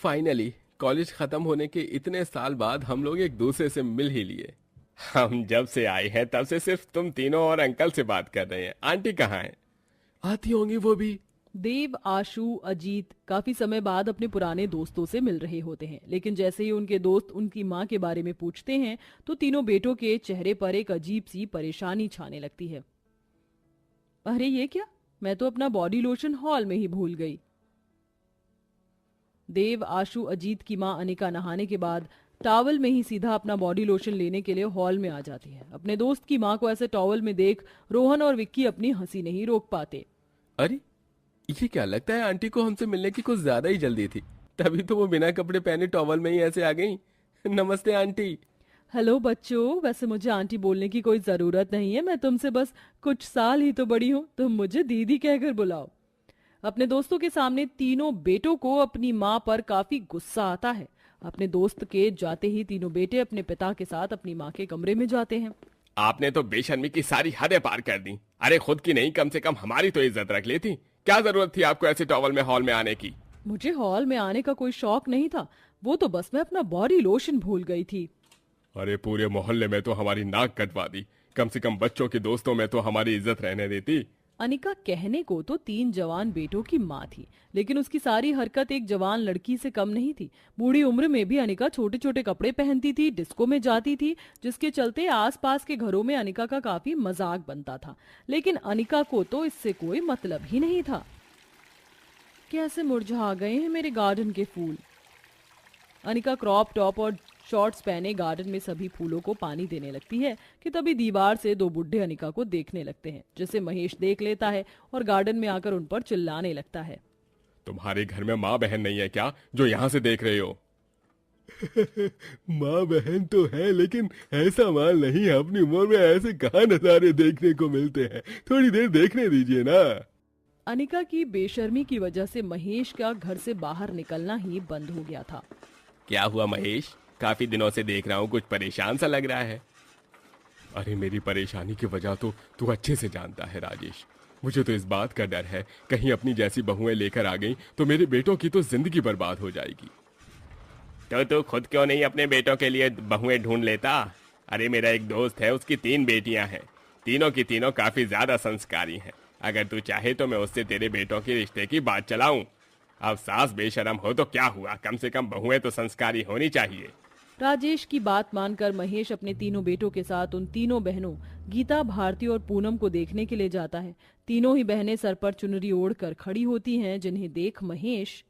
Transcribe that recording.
Finally college खत्म होने के इतने साल बाद हम लोग एक दूसरे से मिल ही लिए। हम जब से आए हैं तब से सिर्फ तुम तीनों और अंकल से बात कर रहे हैं। आंटी कहाँ हैं? आती होंगी वो भी। देव, आशु, अजीत काफी समय बाद अपने पुराने दोस्तों से मिल रहे होते हैं, लेकिन जैसे ही उनके दोस्त उनकी माँ के बारे में पूछते हैं तो तीनों बेटों के चेहरे पर एक अजीब सी परेशानी छाने लगती है। अरे ये क्या, मैं तो अपना बॉडी लोशन हॉल में ही भूल गई। देव, आशु, अजीत की माँ अनिका नहाने के बाद टॉवल में ही सीधा अपना बॉडी लोशन लेने के लिए हॉल में आ जाती है। अपने दोस्त की माँ को ऐसे टॉवल में देख रोहन और विक्की अपनी हंसी नहीं रोक पाते। अरे ये क्या, लगता है आंटी को हमसे मिलने की कुछ ज्यादा ही जल्दी थी, तभी तो वो बिना कपड़े पहने टॉवल में ही ऐसे आ गई। नमस्ते आंटी। हेलो बच्चों, वैसे मुझे आंटी बोलने की कोई जरूरत नहीं है, मैं तुमसे बस कुछ साल ही तो बड़ी हूँ, तुम मुझे दीदी कहकर बुलाओ। अपने दोस्तों के सामने तीनों बेटों को अपनी माँ पर काफी गुस्सा आता है। अपने दोस्त के जाते ही तीनों बेटे अपने पिता के साथ अपनी माँ के कमरे में जाते हैं। आपने तो बेशर्मी की सारी हदें पार कर दी। अरे खुद की नहीं, कम से कम हमारी तो इज्जत रख लेती। क्या जरूरत थी आपको ऐसे टॉवल में हॉल में आने की? मुझे हॉल में आने का कोई शौक नहीं था, वो तो बस मैं अपना बॉडी लोशन भूल गई थी। अरे पूरे मोहल्ले में तो हमारी नाक कटवा दी, कम से कम बच्चों के दोस्तों में तो हमारी इज्जत रहने देती। अनिका कहने को तो 3 जवान बेटों की माँ थी, लेकिन उसकी सारी हरकत एक जवान लड़की से कम नहीं थी। बूढ़ी उम्र में भी अनिका छोटे छोटे कपड़े पहनती थी, डिस्को में जाती थी, जिसके चलते आसपास के घरों में अनिका का काफी मजाक बनता था। लेकिन अनिका को तो इससे कोई मतलब ही नहीं था। कैसे मुरझा गए हैं मेरे गार्डन के फूल। अनिका क्रॉप टॉप और शॉर्ट्स पहने गार्डन में सभी फूलों को पानी देने लगती है कि तभी दीवार से 2 बुढ़े अनिका को देखने लगते हैं, जिसे महेश देख लेता है और गार्डन में आकर उन पर चिल्लाने लगता है। तुम्हारे घर में माँ बहन नहीं है क्या, जो यहाँ से देख रहे हो? माँ बहन तो है, लेकिन ऐसा माल नहीं है। अपनी उम्र में ऐसे कहाँ नजारे देखने को मिलते हैं, थोड़ी देर देखने दीजिए ना। अनिका की बेशर्मी की वजह से महेश का घर से बाहर निकलना ही बंद हो गया था। क्या हुआ महेश, काफी दिनों से देख रहा हूँ, कुछ परेशान सा लग रहा है। अरे मेरी परेशानी की वजह तो तू अच्छे से जानता है राजेश। मुझे तो इस बात का डर है, कहीं अपनी जैसी बहुएं लेकर आ गई तो मेरे बेटों की तो जिंदगी बर्बाद हो जाएगी। तो तू खुद क्यों नहीं अपने बेटों के लिए बहुएं ढूंढ लेता? अरे मेरा एक दोस्त है, उसकी 3 बेटियां हैं, तीनों की तीनों काफी ज्यादा संस्कारी हैं। अगर तू चाहे तो मैं उससे तेरे बेटों के रिश्ते की बात चलाऊं। अब सास बेशरम हो तो क्या हुआ, कम से कम बहुएं तो संस्कारी होनी चाहिए। राजेश की बात मानकर महेश अपने तीनों बेटों के साथ उन तीनों बहनों गीता, भारती और पूनम को देखने के लिए जाता है। तीनों ही बहनें सर पर चुनरी ओढ़कर खड़ी होती हैं, जिन्हें देख महेश